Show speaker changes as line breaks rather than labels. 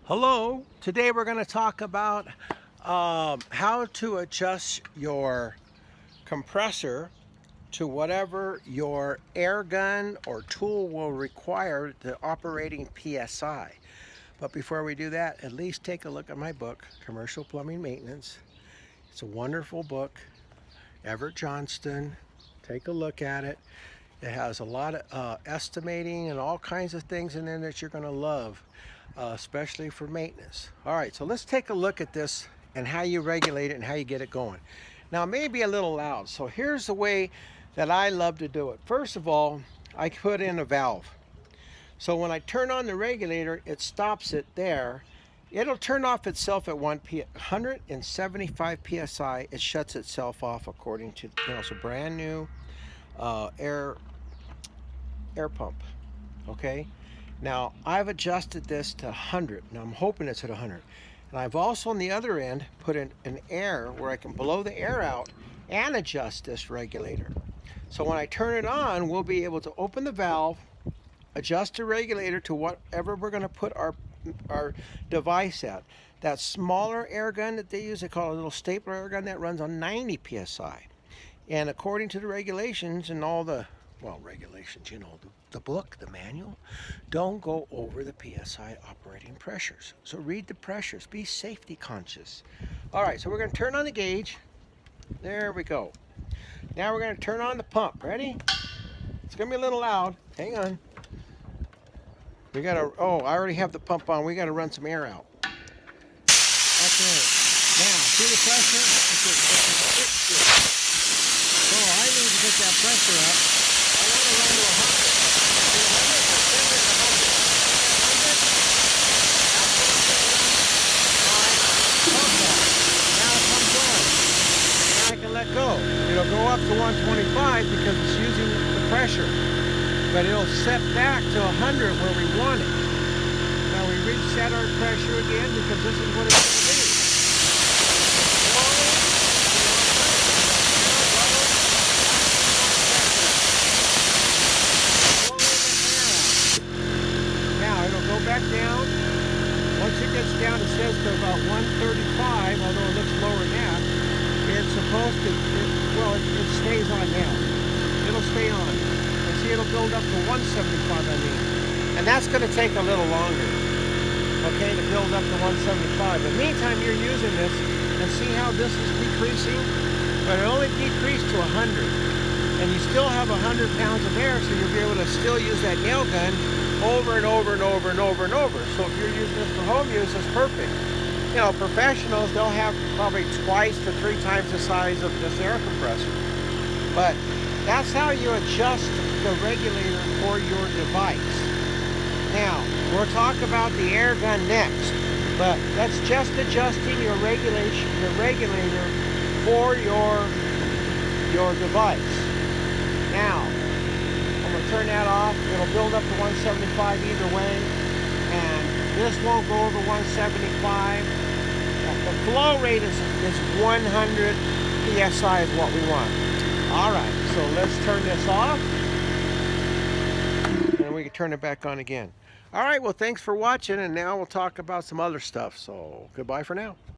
Hello, today we're going to talk about how to adjust your compressor to whatever your air gun or tool will require the operating PSI. But before we do that, at least take a look at my book, Commercial Plumbing Maintenance. It's a wonderful book, Everett Johnston. Take a look at it. It has a lot of estimating and all kinds of things in there that you're going to love, especially for maintenance. All right, so let's take a look at this and how you regulate it and how you get it going. Now, it may be a little loud, so here's the way that I love to do it. First of all, I put in a valve. So when I turn on the regulator, it stops it there. It'll turn off itself at 175 PSI. It shuts itself off according to, it's a brand new air pump. Okay, now I've adjusted this to 100. Now I'm hoping it's at 100, and I've also on the other end put in an air where I can blow the air out and adjust this regulator. So when I turn it on, we'll be able to open the valve, adjust the regulator to whatever we're going to put our device at. That smaller air gun that they use, they call it a little stapler air gun, that runs on 90 PSI. And according to the regulations and all the, well, regulations, the book, the manual, don't go over the PSI operating pressures. So read the pressures, be safety conscious. All right, so we're gonna turn on the gauge. There we go. Now we're gonna turn on the pump. Ready? It's gonna be a little loud. Hang on. We gotta, oh, I already have the pump on. We gotta run some air out. Okay. Now, see the pressure? So I need to get that pressure up. I want to run to 100. Now it comes on. Now it comes on. Now I can let go. It'll go up to 125 because it's using the pressure. But it'll set back to 100 where we want it. Now we reset our pressure again because this is what it's going to do. Go back down. Once it gets down, it says to about 135, although it looks lower than that. It's supposed to, it stays on now. It'll stay on. And see, it'll build up to 175, I mean. And that's going to take a little longer, okay, to build up to 175. But meantime, you're using this, and see how this is decreasing? But it only decreased to 100. And you still have 100 pounds of air, so you'll be able to still use that nail gun over and over and over and over and over. So if you're using this for home use, it's perfect. You know, professionals, they'll have probably twice to 3 times the size of this air compressor. But that's how you adjust the regulator for your device. Now, we'll talk about the air gun next, but that's just adjusting your regulator for your device. Now, turn that off. It'll build up to 175 either way, and this won't go over 175. The flow rate is 100 PSI is what we want. All right, so let's turn this off, and we can turn it back on again. All right, well, thanks for watching, and now we'll talk about some other stuff. So goodbye for now.